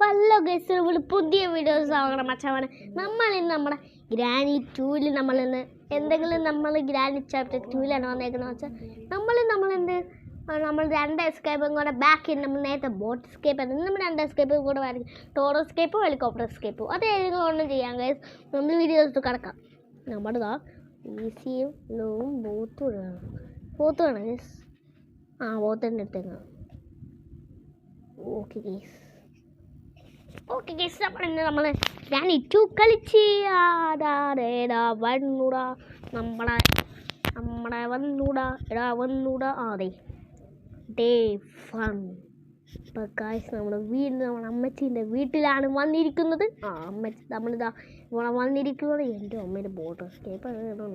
Hello guys, നമ്മൾ പുതിയ videos ആകണം മച്ചാണ്. നമ്മളിന്ന് നമ്മുടെ ഗ്രാനി 2-ൽ നമ്മളിന്ന് എന്തെങ്കിലും നമ്മൾ ഗ്രാനി ചാപ്റ്റർ 2-ലാണ് വന്നേക്കുന്നത് വെച്ചാൽ നമ്മൾ 2 എസ്കേപ്പും കൂടെ ബാക്കി നമ്മൾ നേരത്തെ ബോട്ട് എസ്കേപ്പ് ആയിരുന്നു. നമ്മൾ 2 എസ്കേപ്പും കൂടെ വരയ്ക്കും. ടോർ എസ്കേപ്പും ഹെലികോപ്റ്റർ എസ്കേപ്പും അത് ഏതെങ്കിലും ഒന്നും ചെയ്യാം ഗൈസ്. നമ്മൾ വീഡിയോസ് കിടക്കാം. നമ്മുടെ ഈസിയും ലോവും ബോത്ത് വേണം ഗൈസ്. ബോത്തിൻ്റെ അടുത്തേക്ക് ഓക്കെ ഗൈസ്, നമ്മൾ ഗ്രാനി 2 കളിച്ച് വന്നൂടാ നമ്മുടെ വന്നൂടാ അതെ ഡേ ഫൺ. ഇപ്പം ഗൈസ് നമ്മുടെ അമ്മച്ചീൻ്റെ വീട്ടിലാണ് വന്നിരിക്കുന്നത്. അമ്മച്ചി നമ്മളിതാ ഇവിടെ വന്നിരിക്കുന്നത്. എൻ്റെ അമ്മയുടെ ബോട്ട് എസ്കേപ്പ് കേട്ടോ.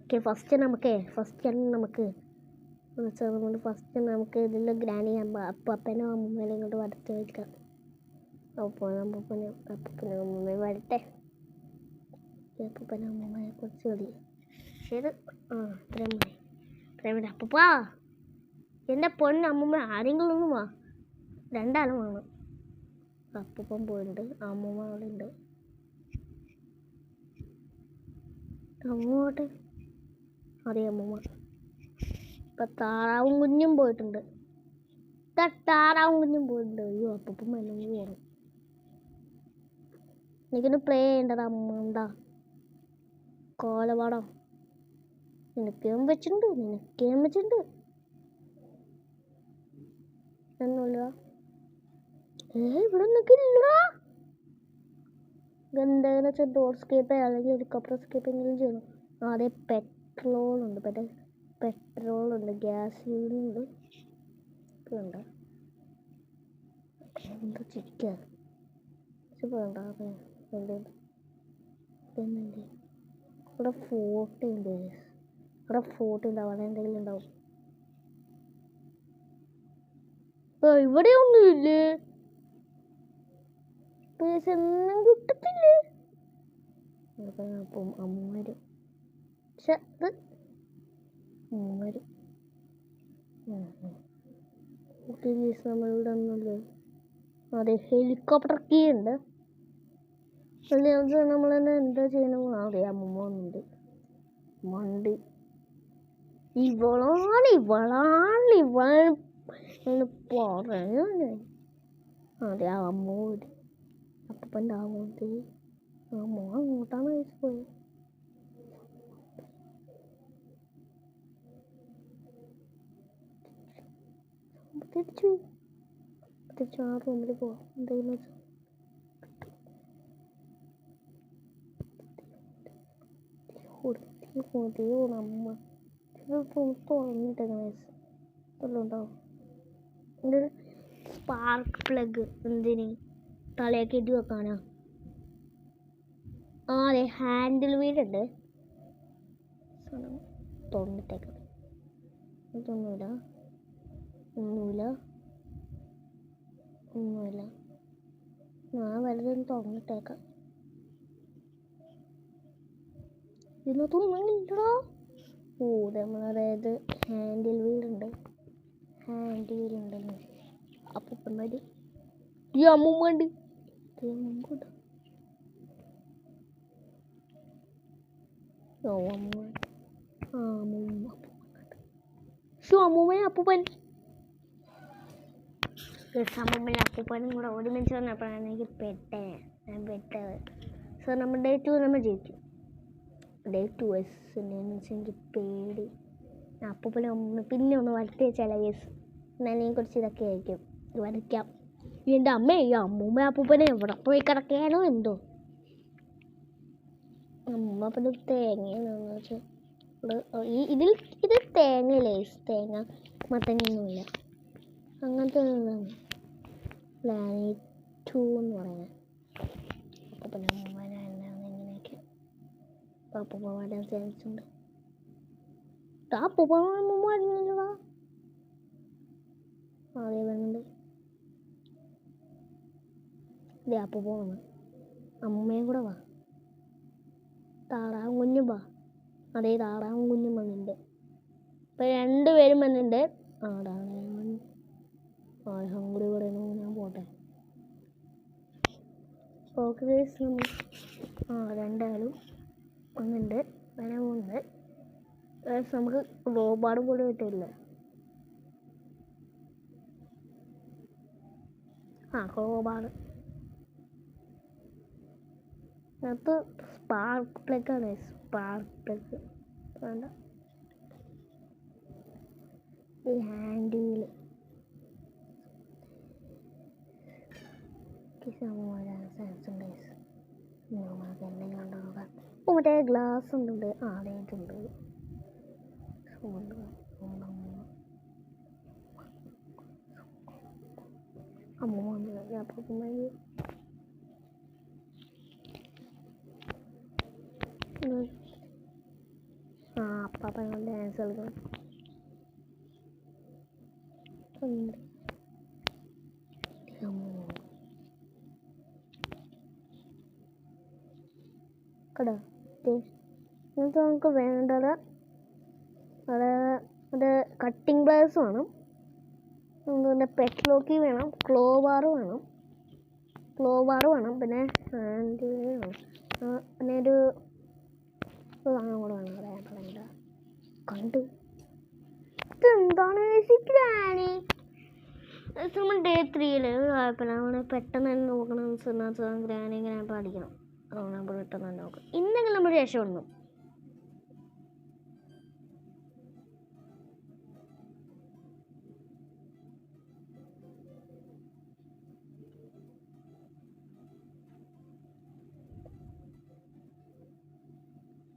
ഓക്കെ ഫസ്റ്റ് നമുക്ക് ഇതിൽ ഗ്രാനി അപ്പനും അമ്മൂമ്മേനെ ഇങ്ങോട്ട് വരച്ച് വയ്ക്കാം. അപ്പനും അമ്മൂമ്മ വരട്ടെ. അപ്പനും അമ്മൂമ്മയെ കുറച്ച് മതി. ശരി, ഇത്രയും മതി. അപ്പപ്പാ എൻ്റെ പൊന്ന് അമ്മൂമ്മ ആരെങ്കിലും ഒന്നും വാ. 2 ആളും വേണം. അപ്പൂപ്പൻ പോയിട്ടുണ്ട്, അമ്മൂമ്മ അവിടെ ഉണ്ട്. അങ്ങോട്ട് അതെ അമ്മൂമ്മ. ഇപ്പം താറാവും കുഞ്ഞും പോയിട്ടുണ്ട്. അയ്യോ അപ്പം മെല്ലെ പോകണം. എനിക്കൊന്ന് പ്ലേ ചെയ്യേണ്ടത് അമ്മ കോലപാടം. നിനക്കേം വെച്ചിട്ടുണ്ട് ഒന്നുമില്ല. ഇവിടെ നിൽക്കില്ലടാ. എന്തെങ്കിലും വെച്ചാൽ ഡോർ സ്കേപ്പ് അല്ലെങ്കിൽ ഹെലികോപ്റ്റർ സ്കേപ്പ് എങ്കിലും ചെയ്യണം. അതെ പെട്രോളുണ്ട്, ഗ്യാസുണ്ട്. ഉണ്ട് എന്താ ചിരിക്കുക വേണ്ട. ഇവിടെ ഫോട്ടോ ഉണ്ട്. അവിടെ എന്തെങ്കിലും ഉണ്ടാവും. ഇവിടെ ഒന്നുമില്ലേ. ഒന്നും കിട്ടത്തില്ലേ. അപ്പം അമ്മമാര് നമ്മളിവിടെ ഒന്നുമില്ലേ. അതെ ഹെലികോപ്റ്റർ കീ ഉണ്ട്. നമ്മൾ തന്നെ എന്താ ചെയ്യണം. അതെ അമ്മൂമ്മ വന്നിട്ടുണ്ട്. മണ്ടി ഇവളാണ് പറഞ്ഞു. അതെ അമ്മ അപ്പൻ്റെ അങ്ങോട്ട് അമ്മ അങ്ങോട്ടാണ് കഴിച്ചു പോയത്. തിരിച്ചു ആ റൂമിൽ പോവാം. എന്തെങ്കിലും അമ്മ തുറന്നിട്ടുണ്ടാവും. എൻ്റെ സ്പാർക്ക് പ്ലഗ് എന്തിന് തലയൊക്കെ ഇട്ട് വെക്കാനാ. അതെ ഹാൻഡിൽ വീടുണ്ട്. തുറന്നിട്ടേക്കാം. ഒന്നുമില്ല. ഞാൻ വെറുതെ തുറന്നിട്ടേക്കാം. ഇതിനകത്തൊന്നുമില്ലടാ. അതായത് ഹാൻഡിൽ വീലുണ്ട്. അപ്പൂപ്പന്മാര് ഈ അമ്മൂമ്മണ്ട്. അമ്മൂമ്മയും അപ്പൂപ്പനും കൂടെ ഒരുമിച്ച് വന്നപ്പോഴാണ് എനിക്ക് പെട്ടത്. സോ നമ്മൾ ഡേ 2 നമ്മൾ ജയിച്ചു. ഡേ 2 എനിക്ക് പേടി. അപ്പൂപ്പനും അമ്മൂമ്മ പിന്നെ ഒന്ന് വരട്ടി വെച്ചാലേ കേസ്. എന്നാലും കുറച്ച് ഇതൊക്കെ ആയിരിക്കും വരയ്ക്കാം. എൻ്റെ അമ്മ ഈ അമ്മൂമ്മ അപ്പൂപ്പനെ എവിടെ പോയി കിടക്കുകയാണോ എന്തോ. അമ്മൂമ്മ അപ്പം തേങ്ങയാണെന്ന് വെച്ചാൽ ഇത് തേങ്ങയില്ലേ. തേങ്ങ മത്തങ്ങയൊന്നുമില്ല. അങ്ങനത്തെ ഒന്നാണ് ഗ്രാനി 2 എന്ന് പറയുന്നത്. അപ്പൂപ്പനെ അമ്മൂമ്മനെ ഇങ്ങനെയൊക്കെ അപ്പൂപ്പ വരാൻ ചാൻസ് ഉണ്ട്. അപ്പൂപ്പ അമ്മൂമ്മ വരുന്നില്ലടാ. അതേ വരുന്നുണ്ട്. ഇതേ അപ്പൂപ്പ വന്നു. അമ്മയും കൂടെ വാ. താറാവും കുഞ്ഞും വാ. അതേ താറാവും കുഞ്ഞും വന്നിട്ടുണ്ട്. ഇപ്പം 2 പേരും വന്നിട്ടുണ്ട്. ഹംഗ്രി പറയുന്നു, ഞാൻ പോട്ടെ. ഓക്കെ ഗൈസ്, രണ്ടാളും ഒന്നുണ്ട്, അങ്ങനെ പോകുന്നുണ്ട്. നമുക്ക് റോബാർ പോലും കിട്ടില്ല. റോബാർ അത് സ്പാർക്ക് പ്ലഗാണ്. സ്പാർക്ക് പ്ലഗ് വേണ്ട. ഈ ഹാൻഡ് വീല് മറ്റേ ഗ്ലാസ് ഉണ്ട്. അതേറ്റുണ്ട്. അമ്മ അപ്പാപ്പ ഡാൻസ് കളിക്കണം. കട നമുക്ക് വേണ്ടത് അത് കട്ടിംഗ് ഗ്ലാസ് വേണം, പിന്നെ പെട്ലോക്കി വേണം, ക്ലോവാർ വേണം, പിന്നെ ഹാൻഡ് വേണം, പിന്നെ ഒരു സാധനം കൂടെ വേണം. പറയാൻ കണ്ടു. ഇതെന്താണ് നമ്മൾ ഡേ 3 നമ്മൾ പെട്ടെന്ന് തന്നെ നോക്കണം. ഗ്രാനി ഇങ്ങനെ പഠിക്കണം. അതുകൊണ്ട് നമ്മൾ പെട്ടെന്ന് തന്നെ നോക്കണം. ഇന്നെങ്കിലും നമ്മൾ രക്ഷപ്പെടുന്നു.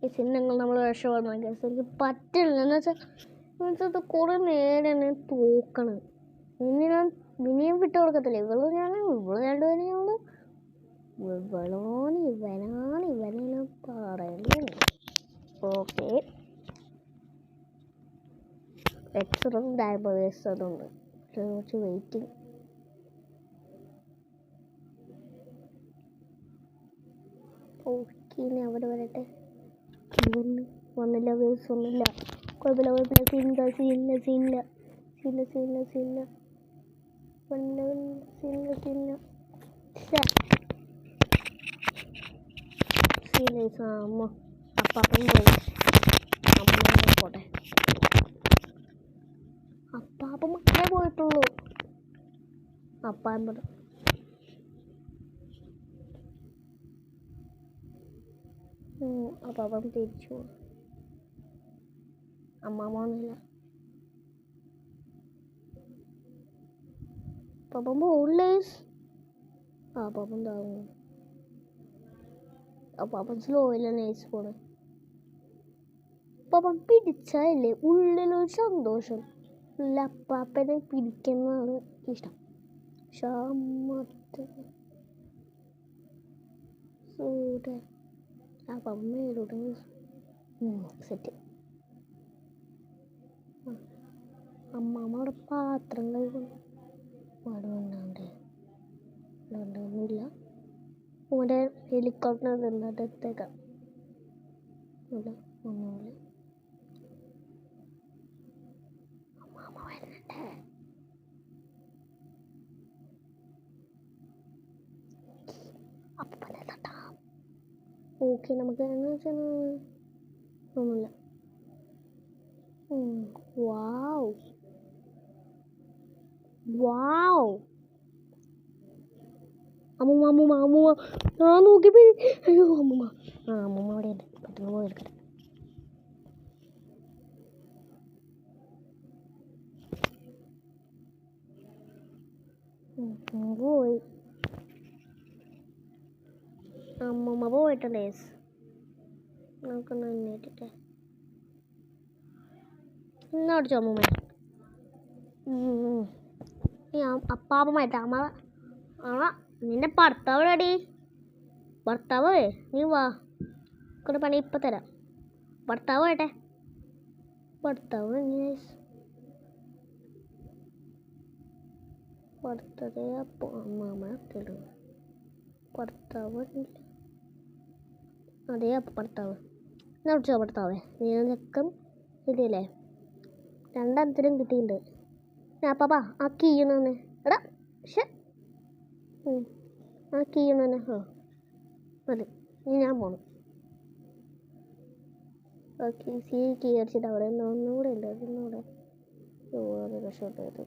ഈ ചിഹ്നങ്ങൾ നമ്മൾ രക്ഷപ്പെടുന്നു. എനിക്ക് പറ്റില്ല എന്ന് വെച്ചാൽ കുറേ നേരം എന്നെ തൂക്കണം. ഇനി ഞാൻ മിനിയും വിട്ടു കൊടുക്കത്തില്ല. ഇവള് രണ്ടുപേരും ഇവനാണ് പറയുന്നത്. ഓക്കെ, എക്സ്റം ഡയബേഴ്സ് അതുണ്ട്. കുറച്ച് വെയിറ്റിംഗ്. ഓക്കെ, ഇനി അവർ വരട്ടെ. വന്നില്ല, വേഴ്സ് ഒന്നുമില്ല. കുഴപ്പമില്ല. സീനില്ല. അമ്മ അപ്പാപ്പൻ പോയി. അമ്മ പോട്ടെ. അപ്പാപ്പൻ മാത്രമേ പോയിട്ടുള്ളൂ. അപ്പാപ്പൻ തിരിച്ചു പോകും. അമ്മാമ്മ ഒന്നുമില്ല. പാപ്പൻ പോകില്ലേ? പാപ്പൻ താങ്ങുന്നു. പാപ്പൻ സ്ലോയില്ല നേഴ്സ് പോണെ. പാപ്പൻ പിടിച്ചല്ലേ ഉള്ളിലൊരു സന്തോഷം. അപ്പാപ്പനെ പിടിക്കുന്നതാണ് ഇഷ്ടം. സെറ്റ്. അമ്മാമ്മ പാത്രം കഴിക്കുന്നു. ഒന്നുമില്ല. ഇവിടെ ഹെലികോപ്റ്റർ എത്തേക്കാം. ഒന്നുമില്ല. അമ്മാമ്മ വരുന്നുണ്ട്. അപ്പനെ തട്ടാം. ഓക്കെ, നമുക്ക് ഒന്നുമില്ല. വാവ് അമ്മൂമ്മ ഞാൻ നോക്കിയപ്പോ അയ്യോ അമ്മൂമ്മ അവിടെ ഉണ്ട്. പെട്ടെന്ന് പോയി എടുക്കട്ടെ. പോയി. അമ്മൂമ്മ പോയിട്ടുണ്ടേ. നമുക്കൊന്ന് എണ്ണീട്ടിട്ടെ ഇന്നടിച്ചോ അമ്മൂമ്മ. അപ്പാപ്പമായിട്ട് നിന്റെ ഭർത്താവ് എവിടെയാടി? ഭർത്താവ് നീ വാ, കുറേ പണി ഇപ്പം തരാം. ഭർത്താവ് വേട്ടെ. ഭർത്താവ് ഭർത്താവ് അമ്മാമ്മ തരുന്നു. ഭർത്താവ് അതെ ഭർത്താവ് എന്നാ വിളിച്ചോ. ഭർത്താവേ നീ ചെക്കം ഇല്ലേ? രണ്ടെണ്ണത്തിനും കിട്ടിയിട്ടുണ്ട്. അപ്പാപ്പാ ആ കീന്ന് എടാ പക്ഷേ ആ കീ തന്നെ മതി. ഇനി ഞാൻ പോണം. ഓക്കെ കീ അടിച്ചിട്ട് അവിടെ ഒന്നുകൂടെ ഉണ്ട്. ഒന്നുകൂടെ രക്ഷപ്പെട്ടത്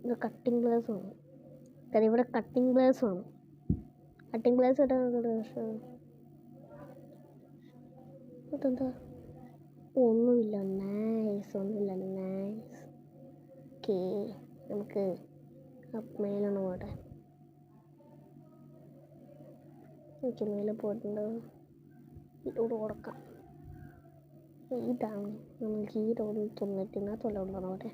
ഇത് കട്ടിങ് ഗ്ലാസ് വേണം. കാരണം ഇവിടെ കട്ടിങ് ഗ്ലാസ് വേണം. കട്ടിങ് ഗ്ലാസ് ഇട്ടാൽ നമുക്ക് അതെന്താ ഒന്നുമില്ല. നൈസ് ഒന്നുമില്ല. നൈസ്. ഓക്കെ നമുക്ക് മേലാണ് പോട്ടെ. എനിക്ക് മേലെ പോയിട്ടുണ്ടോ? ഇതോട് കൊടുക്കാം. ഇതാണ് നമുക്ക് ഈ റോഡിൽ തൊണ്ണൂറ്റിനകത്തുള്ള അവിടെ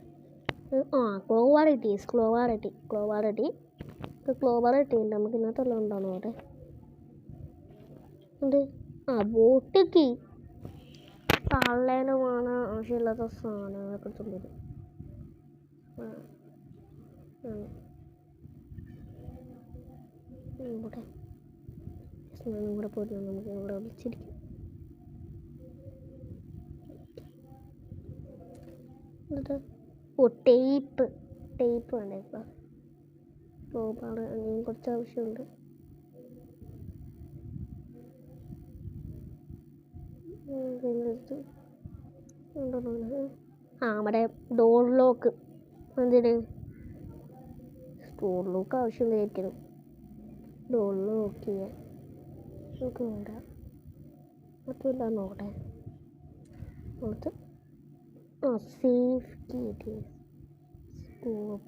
ക്ലോവാർ കിട്ടി. നമുക്ക് ഇന്നത്തുള്ള ഉണ്ടാണോ അവിടെ? എന്ത് ബോട്ട് കീ തള്ളേനുമാണ് ആവശ്യമില്ലാത്ത സാധനങ്ങളൊക്കെ തുള്ളത്. ഇവിടെ പോയിട്ട് നമുക്ക് ഇവിടെ വിളിച്ചിരിക്കും. ടേപ്പ് വേണ്ടേ? ഇപ്പം ക്ലോബാർ അങ്ങനെ കുറച്ച് ആവശ്യമുണ്ട്. നമ്മുടെ ഡോർ ലോക്ക് എന്തിന്? ഡോർ ലോക്ക് ആവശ്യമില്ലായിരിക്കണം. ഡോർ ലോക്ക് ചെയ്യാൻ നമുക്ക് വേണ്ട. മറ്റെന്താ നോക്കട്ടെ. അടുത്ത് സേഫ് കീ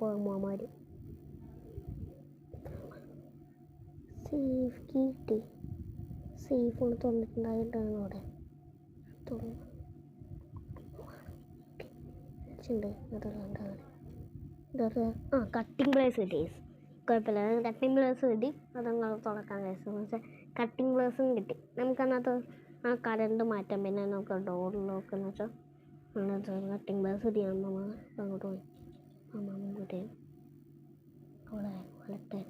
അമ്മമാർ സേഫ് കീ കിട്ടി. സേഫ് ഒന്ന് തുറന്നിട്ടുണ്ടായിട്ടാണ് അവിടെ കട്ടിങ് ഗ്ലാസ് കിട്ടി. കുഴപ്പമില്ല, കട്ടിങ് ഗ്ലാസ് കിട്ടി. അതങ്ങൾ തുറക്കാൻ കഴിച്ചു. കട്ടിങ് ഗ്ലാസും കിട്ടി. നമുക്കതിനകത്ത് ആ കറണ്ട് മാറ്റാം. പിന്നെ നമുക്ക് ഡോർ ലോക്ക് എന്ന് വെച്ചാൽ കട്ടിങ് ഗ്ലാസ് കിട്ടി. അമ്മ അങ്ങോട്ട് പോയി. അമ്മ കൂട്ടി അവിടെ വളർത്താൻ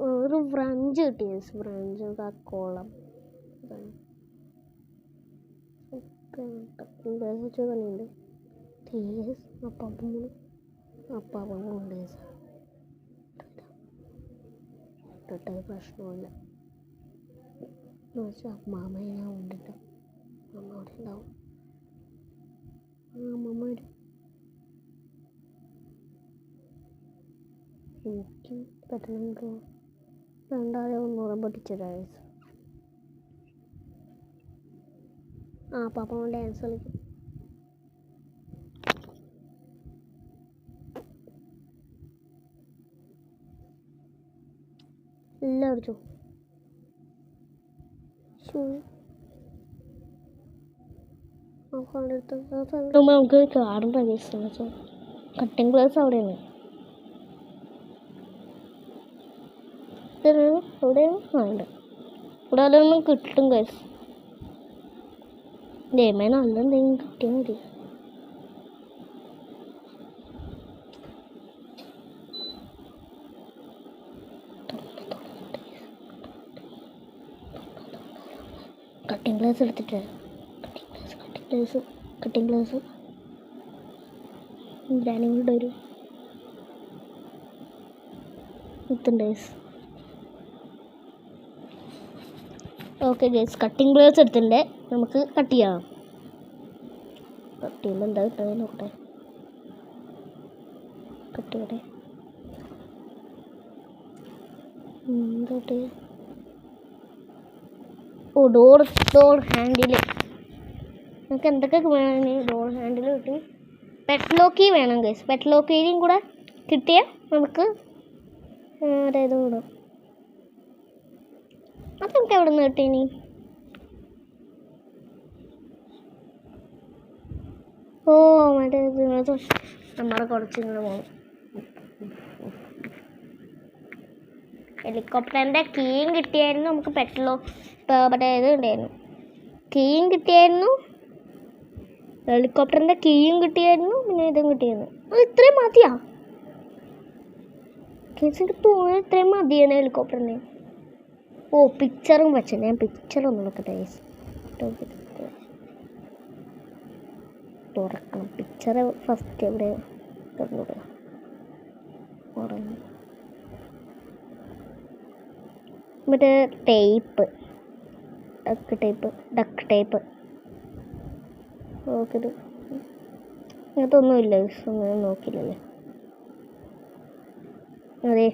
ഒരു ഫ്രഞ്ച് കിട്ടി. ഫ്രഞ്ച് കാക്കോളം പണിയുണ്ട്. അപ്പാപ്പുണ്ട്. പ്രശ്നമില്ല. അമ്മാമ്മയെ ഞാൻ ഉണ്ടിട്ട് അമ്മ അവിടെ ഉണ്ടാവും. അമ്മമ്മ വരും. എനിക്ക് പറ്റണമെങ്കിൽ രണ്ടാളെ ഒന്നുകൂടെ പൊട്ടിച്ചതാ. പാപ്പ ഡാൻസ് കളിക്കും. എല്ലാം അടിച്ചു. നമുക്ക് കാണും. കട്ടിങ് ഗ്ലാസ് അവിടെയാണ്. എവിടെയാണ്? ഇവിടെ അതൊന്നും കിട്ടും. ഗ്ലാസ് ദൈവമേ നല്ല എന്തെങ്കിലും കിട്ടിയാൽ മതി. കട്ടിങ് ഗ്ലാസ് എടുത്തിട്ട് കട്ടിങ് ഗ്ലാസ് ഞാനും കൂടെ ഒരു guys. Okay guys, cutting glass എടുത്തിട്ടുണ്ട്. നമുക്ക് കട്ട് ചെയ്യാം. കട്ട് ചെയ്യുമ്പോൾ എന്താ കിട്ടുന്നത് നോക്കട്ടെ. കട്ട് ചെയ്യട്ടെ. എന്തോട്ടെ? Door handle. നമുക്ക് എന്തൊക്കെ വേണം? ഡോർ ഹാൻഡിൽ കിട്ടി. പെറ്റ് ലോക്കി വേണം ഗൈസ്. പെറ്റ് ലോക്കിയും കൂടെ കിട്ടിയാൽ നമുക്ക് അതായത് വിടും. അത് നമുക്ക് എവിടെ നിന്ന് കിട്ടി? ഇനി മറ്റേ നമ്മുടെ കുറച്ചിങ്ങനെ പോകും. ഹെലികോപ്റ്ററിൻ്റെ കീയും കിട്ടിയായിരുന്നു. നമുക്ക് മറ്റേ ഇത് ഉണ്ടായിരുന്നു. കീയും കിട്ടിയായിരുന്നു. ഹെലികോപ്റ്ററിൻ്റെ കീയും കിട്ടിയായിരുന്നു. പിന്നെ ഇതും കിട്ടിയായിരുന്നു. അത് ഇത്രയും മതിയാ? എനിക്ക് തോന്നുന്നത് ഇത്രയും മതിയാണ് ഹെലികോപ്റ്ററിന്. പിക്ചറും വെച്ചു. ഞാൻ പിക്ചർ ഒന്ന് നോക്കട്ടെ. തുറക്കണം. പിക്ചർ ഫസ്റ്റ് എവിടെ തുറന്നത്? മറ്റേ ടേപ്പ്, ഡക്ക് ടേപ്പ്. ഓക്കെ, ഇങ്ങനത്തൊന്നുമില്ല, ഒന്നും നോക്കില്ലല്ലേ. അതെ,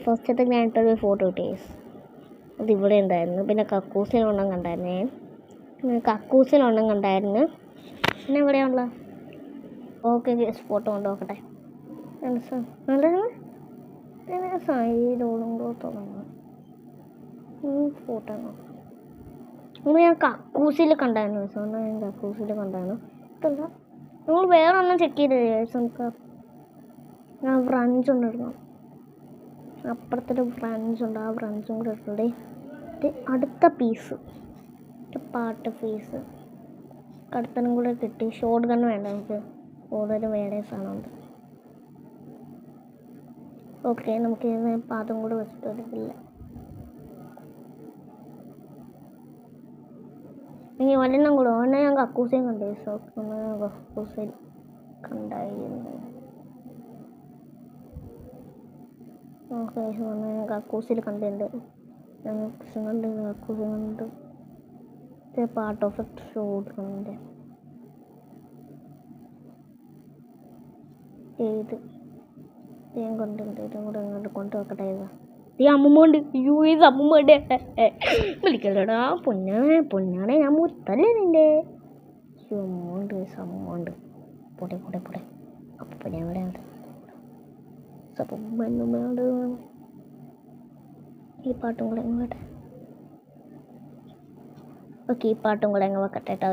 ഫസ്റ്റത്തെ ഞാനിട്ടൊരു ഫോട്ടോ കിട്ടിയേ, അതിവിടെ ഉണ്ടായിരുന്നു. പിന്നെ കക്കൂസിനൊണ്ണം കണ്ടായിരുന്നേ, പിന്നെ എവിടെയാണല്ലോ. ഓക്കെ, ഫോട്ടോ കൊണ്ട് നോക്കട്ടെ. നല്ല സൈഡോടുമ്പോൾ തുടങ്ങും ഫോട്ടോ. ഞാൻ കക്കൂസിൽ കണ്ടായിരുന്നു. ഇതല്ല, നിങ്ങൾ വേറെ ഒന്നും ചെക്ക് ചെയ്തില്ലേ? നമുക്ക് ഫ്രഞ്ച് ഉണ്ടായിരുന്നു, അപ്പുറത്തൊരു ഫ്രഞ്ച് ഉണ്ട്, ആ ഫ്രഞ്ചും കൂടെ ഇട്ടുണ്ട്. അടുത്ത പീസ് പാട്ട് പീസ് കടത്തനും കൂടെ കിട്ടി. ഷോർട്ട് ഗൺ വേണ്ട നമുക്ക്, ഓരോരു വേറെ സാധനമുണ്ട്. ഓക്കെ, നമുക്ക് പാദം കൂടെ വെച്ചിട്ട് എടുക്കില്ല. ഇനി ഒരെണ്ണം കൂടെ, ഞാൻ കക്കൂസയും കണ്ടു. കക്കൂസയിൽ കണ്ടായിരുന്നു. ഓക്കെ, കക്കൂസിൽ കണ്ടിട്ടുണ്ട്. പാർട്ട് ഓഫ് ഇറ്റ് ഷോർട്ട് ഗണ്ണിൻ്റെ ഞാൻ കണ്ടിട്ടുണ്ട്. ഇതും കൂടെ ഇങ്ങോട്ട് കൊണ്ടു വെക്കട്ടെ. ഈ അമ്മൂമ്മണ്ട്, അമ്മൂമ്മണ്ട് വിളിക്കല്ലടാ പൊന്നാണെ ഞാൻ മുത്തല്ലേ നിന്റെ. അമ്മൂണ്ട് പൊടെ അപ്പം ഞാൻ എവിടെയുണ്ട്? ഈ പാട്ടും കൂടെ ഇങ്ങോട്ടെ. ഓക്കെ, ഈ പാട്ടും കൂടെ അങ്ങ് വെക്കട്ടെ കേട്ടോ.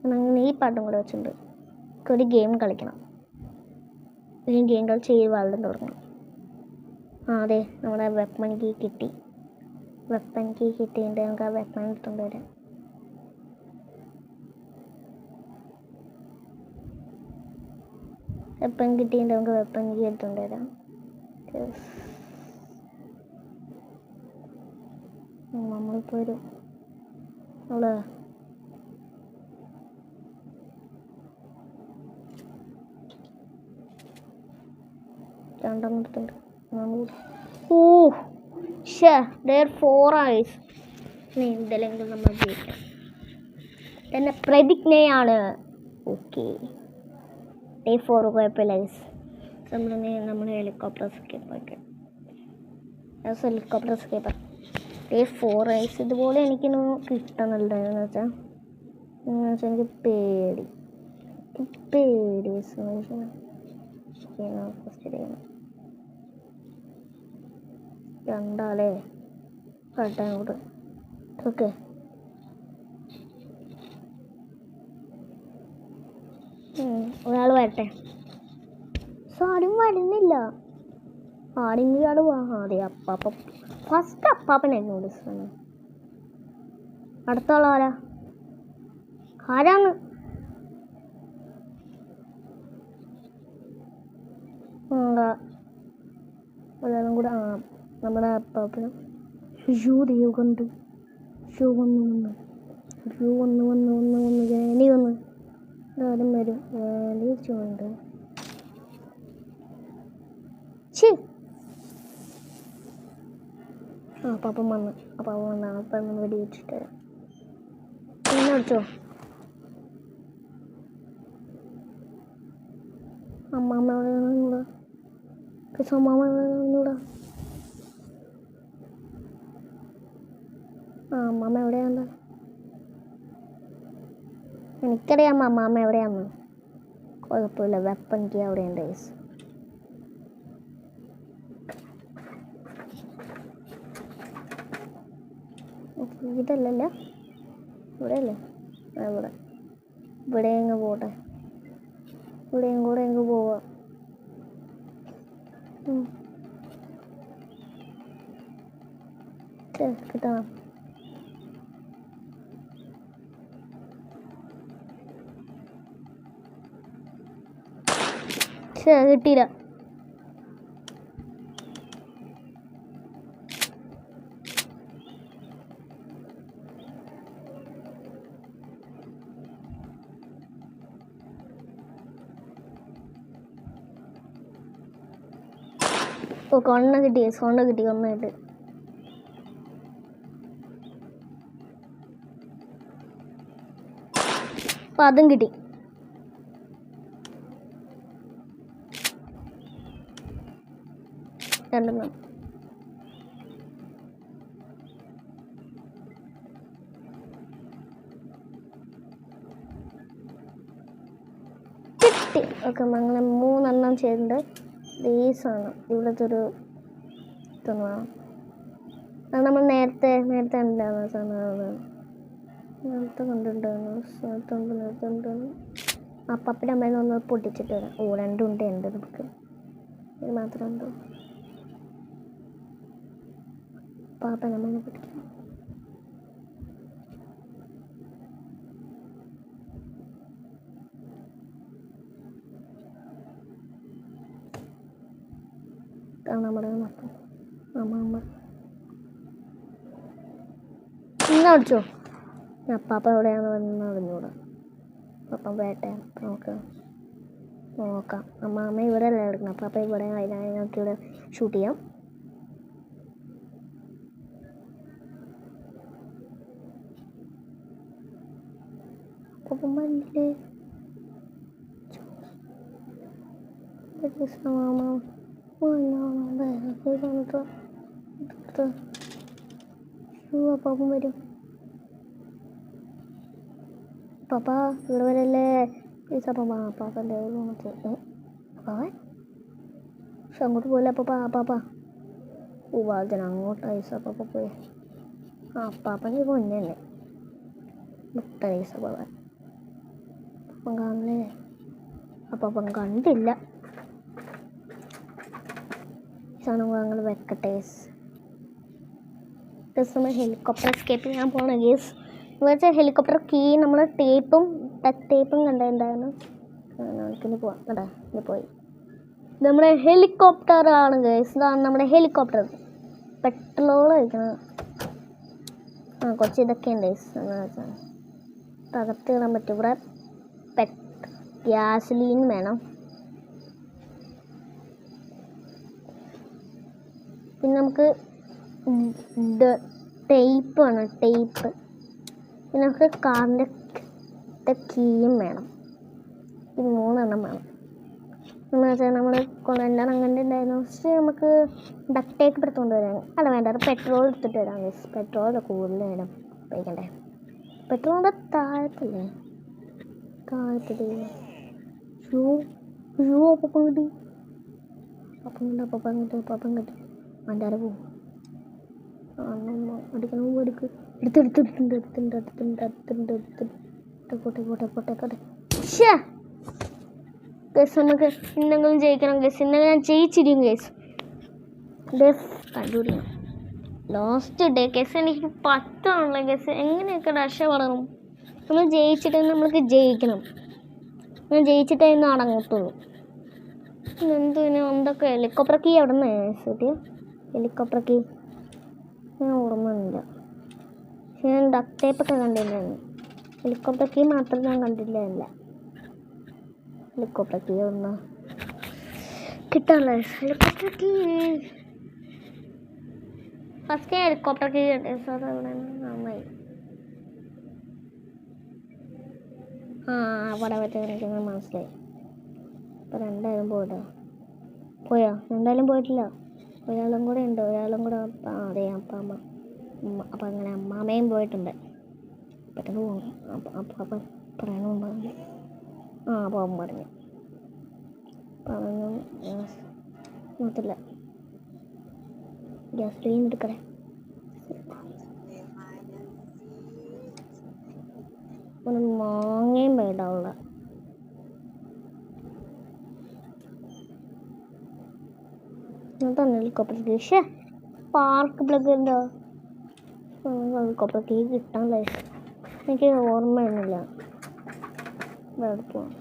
അങ്ങനെ ഈ പാട്ടും കൂടെ വെച്ചിട്ടുണ്ട്. ഒരു ഗെയിം കളിക്കണം. ഈ ഗെയിം കളിച്ച് ഈ വെള്ളം തുടങ്ങണം. അതെ, നമ്മുടെ വെപ്പൺ കീ കിട്ടിയിട്ട് നമുക്ക് ആ വെപ്പൺ എടുത്തുകൊണ്ട് വരാം. വെപ്പൺ കിട്ടിയിട്ട് നമുക്ക് വെപ്പൺ കീ എടുത്തുകൊണ്ട് വരാം. നമ്മളിപ്പോൾ ഒരു രണ്ടെണ്ണത്തിണ്ട്. ഇതല്ലെങ്കിൽ നമ്മൾ ജയിക്കാം തന്നെ പ്രതിജ്ഞയാണ്. ഓക്കെ, ഡേ 4 കുഴപ്പമില്ല. നമ്മൾ ഹെലികോപ്റ്റർ സ്കേപ്പർ ഡേ 4 ഐസ് ഇതുപോലെ എനിക്കിന്ന് കിട്ടുന്നുണ്ടായിരുന്നു. വെച്ചാൽ എനിക്ക് പേടി ഫസ്റ്റ് ചെയ്യണം. രണ്ടാളെ കട്ടാൻ കൂടെ. ഓക്കെ, ഒരാൾ വരട്ടെ. ആരും വരുന്നില്ല. ആരെങ്കിലും ആൾ അതെ, അപ്പാപ്പൻ ഫസ്റ്റ് അപ്പാപ്പനായിരുന്നു വിളിച്ചത്. അടുത്ത ആരാന്ന്? ഒരാളും കൂടെ. നമ്മുടെ അപ്പാപ്പനും ദൈവം കണ്ടു. വന്നു ജാനി വന്നു. ആരും വരും ണ്ട്. അപ്പാപ്പൻ വന്ന് അപ്പം വെടി വെച്ചിട്ട് പിന്നെ അടിച്ചോ. അമ്മാമ്മ എവിടെയാണൂടാ? അമ്മാമ്മ എവിടെയാണൂടാ? അമ്മാമ്മ എവിടെയാണ്ട? എനിക്കറിയാം അമ്മാമ്മ എവിടെയാന്ന്. കുഴപ്പമില്ല, വെപ്പൺ കീ അവിടെയുണ്ട്. ഇതല്ലല്ലോ, ഇവിടെയല്ലേ? ഇവിടെ എങ്ങ് പോട്ടെ, ഇവിടെയും കൂടെ എങ്ങ് പോവാം. കിട്ടണം. കിട്ടിയില്ല. ഓക്കെ ഒരെണ്ണം കിട്ടി ഒരെണ്ണം കിട്ടി ഒന്നായിട്ട്. അപ്പം അതും കിട്ടി. രണ്ടെണ്ണം. കിട്ടി. ഓക്കെ അങ്ങനെ 3 എണ്ണം ചെയ്തിട്ടുണ്ട്. ബേസാണ് ഇവിടുത്തെ ഒരു ഇതൊന്നും വേണം. അത് നമ്മൾ നേരത്തെ ഉണ്ടാകുന്ന സാധനമാണ്. നേരത്തെ കണ്ടിട്ടുണ്ടായിരുന്നു. ആ പപ്പിൻ്റെ അമ്മേനെ ഒന്ന് പൊട്ടിച്ചിട്ട് വരാം. ഓ 2 ഉണ്ട് നമുക്ക്. ഇത് മാത്രം ഉണ്ടോ? പാപ്പൻ്റെ അമ്മേനെ പൊട്ടിക്കാം. നമ്മുടെ അമ്മ ഇന്ന് അടിച്ചോ. പാപ്പ എവിടെയാണ് വന്ന് അറിഞ്ഞൂടാ. പാപ്പ വേട്ടെ നോക്കാം. അമ്മ ഇവിടെ അല്ല എടുക്കണം. പാപ്പ ഇവിടെ അതിനകത്ത് ഇവിടെ ഷൂട്ട് ചെയ്യാം. മാമ പാപ്പം വരും. പാപ്പ ഇവിടെ വരല്ലേ പ്ലീസ്. അപ്പം പാപ്പൻ്റെ പക്ഷെ അങ്ങോട്ട് പോയില്ല. പാപ്പ വാജന അങ്ങോട്ട് ഐസ പാപ്പ പോയി. പാപ്പൻ്റെ പൊന്നെ മുട്ട ഐസ പാപ്പൻ. അപ്പം കാണില്ലേ? അപ്പം കണ്ടില്ല. സാധനങ്ങൾ ഞങ്ങൾ വെക്കട്ടെ. നമ്മൾ ഹെലികോപ്റ്റർ എസ്കേപ്പ് ചെയ്യാൻ പോകണം ഗേസ്. എന്ന് വെച്ചാൽ ഹെലികോപ്റ്റർ കീ നമ്മൾ ടേപ്പും കണ്ടിട്ടുണ്ടായിരുന്നു. നമുക്കിനി പോവാം. കേട്ടോ ഇനി പോയി. നമ്മുടെ ഹെലികോപ്റ്ററാണ് ഗേസ്. ഇതാണ് നമ്മുടെ ഹെലികോപ്റ്റർ. പെട്രോൾ കഴിക്കണം. കുറച്ച് ഇതൊക്കെ ഉണ്ട് ഗേസ്. തകർത്ത് ഇടാൻ പറ്റും. ഇവിടെ ഗ്യാസലീൻ വേണം. പിന്നെ നമുക്ക് ടേപ്പ് വേണം. പിന്നെ നമുക്ക് കാറിൻ്റെ കീയും വേണം. ഇത് 3 എണ്ണം വേണം. എന്ന് വെച്ചാൽ നമ്മൾ 2 എണ്ണം കണ്ടിട്ടുണ്ടായിരുന്നു. പക്ഷേ നമുക്ക് ഡക്ട് ടേപ്പ് എടുത്തുകൊണ്ട് വരാൻ അല്ല വേണ്ട. പെട്രോൾ എടുത്തിട്ട് വരാം. പെട്രോൾ കൂടുതൽ നേരം ഉപയോഗിക്കണ്ടേ. പെട്രോളിൻ്റെ താഴത്തില്ലേ? താഴത്തില്ലേ? പപ്പം കിട്ടി. മണ്ടാര പോവും. അടിക്കണം. പോട്ടെ. ഗസ് നമുക്ക് എന്തെങ്കിലും ജയിക്കണം ഗസ്. ഇന്നലെ ഞാൻ ജയിച്ചിരിക്കും ഗസ്. കണ്ടുപിടിക്കണം. Last day guess. എനിക്ക് 10 ആണല്ലോ ഗസ്. എങ്ങനെയൊക്കെ രക്ഷപ്പെടണം. നമ്മൾ ജയിച്ചിട്ട് നമ്മൾക്ക് ജയിക്കണം. ഞാൻ ജയിച്ചിട്ടേ ഇന്ന് അടങ്ങത്തുള്ളൂ. എന്തൊക്കെ ഹെലികോപ്റ്റർ കീ എവിടെ നിന്ന് കിട്ടിയ? ഹെലികോപ്റ്റർ കീ ഞാൻ ഓർമ്മയില്ല. പക്ഷെ ഞാൻ ഡക്ട് ടേപ്പൊക്കെ കണ്ടിട്ടുണ്ടായിരുന്നു. ഹെലികോപ്റ്റർ കീ മാത്രം ഞാൻ കണ്ടിട്ടില്ല. ഹെലികോപ്റ്റർ കീ ഒന്ന് കിട്ടാനുള്ള helicopter key first helicopter key കിട്ടിയ സാർ അവിടെ നന്നായി. അവിടെ എനിക്ക് മനസ്സിലായി. അപ്പോൾ 2 ആരും പോയോ? 2 ആരും പോയിട്ടില്ല. ഒരാളും കൂടെ ഉണ്ട്. അതെ അപ്പം അങ്ങനെ അമ്മാമയും പോയിട്ടുണ്ട്. പെട്ടെന്ന് പോകണം. അപ്പം പറയണമെന്ന് പറഞ്ഞു. പോകാൻ പറഞ്ഞു. നോത്തില്ല. ഗ്യാസ് ലൈൻ എടുക്കണേ. മാങ്ങയും വേണ്ടാവുള്ള. ഹെലികോപ്റ്റർ കീ പാർക്ക് പ്ലഗ് ഉണ്ടോ? ഹെലികോപ്റ്റർ കീ കിട്ടാൻ എനിക്ക് ഓർമ്മയൊന്നുമില്ല. പോവാം.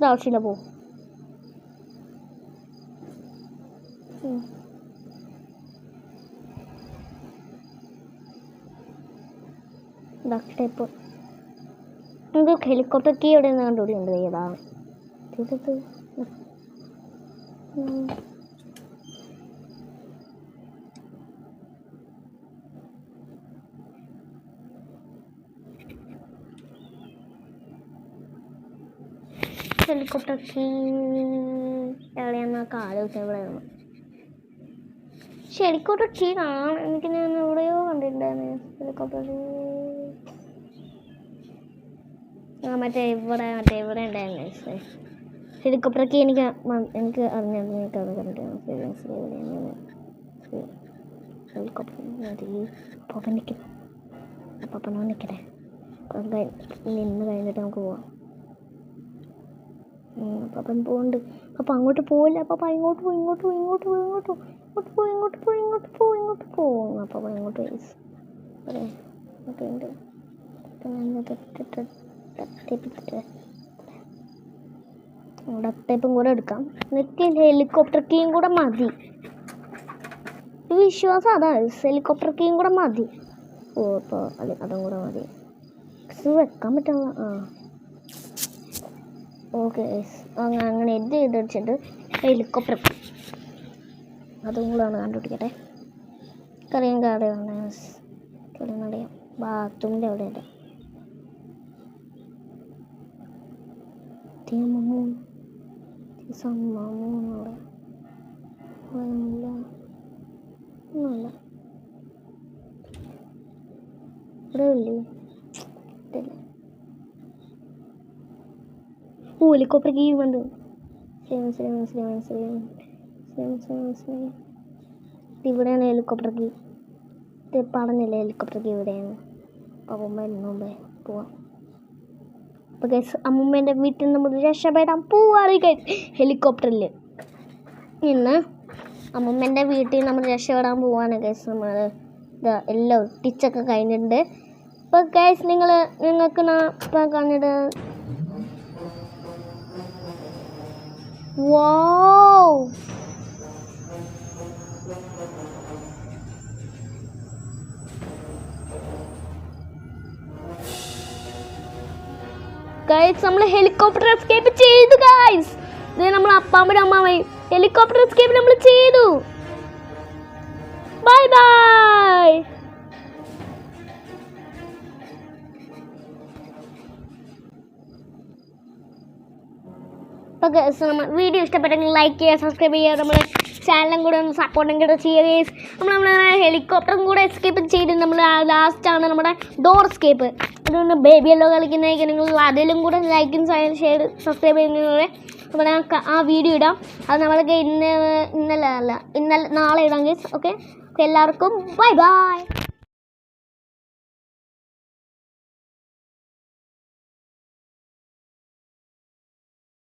ഇതാവശ്യമില്ല പോ. ഡക്ടേപ്പ് നമുക്ക് ഹെലികോപ്റ്റർ കീ എവിടെ നിന്ന് കണ്ടുപിടിക്കേണ്ടത് ഏതാണ്? ഹെലികോപ്റ്റർ കീ എവിടെയാണെന്നൊക്കെ ആലോചിച്ചാൽ എവിടെയാണ്? പക്ഷെ ഹെലികോപ്റ്റർ കീ കാണാൻ എനിക്ക് ഞാൻ എവിടെയോ കണ്ടിട്ടുണ്ടായിരുന്നു. ഹെലികോപ്റ്റർ മറ്റേ ഇവിടെ ഉണ്ടായിരുന്നു. ഹെലികോപ്റ്റർ കീ എനിക്ക് അറിഞ്ഞത് എനിക്കത് കണ്ടിട്ടാണ്. ഹെലികോപ്റ്റർ അപ്പം നിൽക്കുന്നു. അപ്പം നിൽക്കട്ടെ, നിന്ന് കഴിഞ്ഞിട്ട് നമുക്ക് പോവാം. അപ്പം പോകുന്നുണ്ട്. അപ്പം അങ്ങോട്ട് പോവില്ല. അപ്പം ഇങ്ങോട്ട് പോകും. അപ്പം ഇങ്ങോട്ട് ഉണ്ട്. ഡക്ടേപ്പും കൂടെ എടുക്കാം. എന്നിട്ട് ഹെലികോപ്റ്റർ കീയും കൂടെ മതി. വിശ്വാസം അതാ, ഹെലികോപ്റ്റർ കീയും കൂടെ മതി. ഇപ്പോൾ അതും കൂടെ മതി. വെക്കാൻ പറ്റുന്ന ഓക്കെ. അങ്ങനെ ഇത് വെച്ചിട്ട് ഹെലികോപ്റ്റർ അതും കൂടെയാണ് കണ്ടുപിടിക്കട്ടെ. കറിയും കറിയാം ബാത്റൂമിൻ്റെ അവിടെ ഉണ്ട്. ഒന്നുമില്ല ഇവിടെ ഇല്ലേ? ഹെലികോപ്റ്റർ കീ വന്നു. ഇവിടെയാണ് ഹെലികോപ്റ്റർ കീ. പറഞ്ഞില്ലേ ഹെലികോപ്റ്റർ കീ ഇവിടെയാണ്. അപ്പം മുമ്പേ പോവാം. അപ്പോൾ ഗൈസ് അമ്മൂമ്മേൻ്റെ വീട്ടിൽ നിന്ന് നമ്മൾ രക്ഷപ്പെടാൻ പോവാണ് ഗൈസ്. ഹെലികോപ്റ്ററിൽ ഇന്ന് അമ്മൂമ്മേൻ്റെ വീട്ടിൽ നമ്മൾ രക്ഷപ്പെടാൻ പോവാണ് ഗൈസ്. നമ്മൾ എല്ലാം ഒട്ടിച്ചൊക്കെ കഴിഞ്ഞിട്ടുണ്ട്. അപ്പോൾ ഗൈസ് നിങ്ങൾക്ക് ഇപ്പം കഴിഞ്ഞിട്ട് wow ഗൈസ് നമ്മൾ ഹെലികോപ്റ്റർ എസ്കേപ്പ് ചെയ്തു ഗൈസ്. ഇത് നമ്മൾ അപ്പാമ്മയുടെ അമ്മാവയും ഹെലികോപ്റ്റർ എസ്കേപ്പ് നമ്മൾ ചെയ്തു. Bye bye. അപ്പോൾ ഗൈസ് നമ്മൾ വീഡിയോ ഇഷ്ടപ്പെട്ടെങ്കിൽ ലൈക്ക് ചെയ്യുക, സബ്സ്ക്രൈബ് ചെയ്യുക, നമ്മുടെ ചാനലും കൂടെ ഒന്ന് സപ്പോർട്ടും കൂടെ ചെയ്യുക ഗൈസ്. നമ്മൾ ഹെലികോപ്റ്ററും കൂടെ എസ്കേപ്പ് ചെയ്ത് നമ്മൾ ലാസ്റ്റാണ് നമ്മുടെ ഡോർ എസ്കേപ്പ്. അതുകൊണ്ട് ബേബിയല്ലോ കളിക്കുന്നതൊക്കെ നിങ്ങൾ അതിലും കൂടെ ലൈക്കും ഷെയർ സബ്സ്ക്രൈബ് ചെയ്യുന്നതിലൂടെ അപ്പോൾ ഞങ്ങൾക്ക് ആ വീഡിയോ ഇടാം. അത് നമ്മൾക്ക് നാളെ ഇടാം ഗൈസ്. ഓക്കെ എല്ലാവർക്കും ബൈ ബൈ.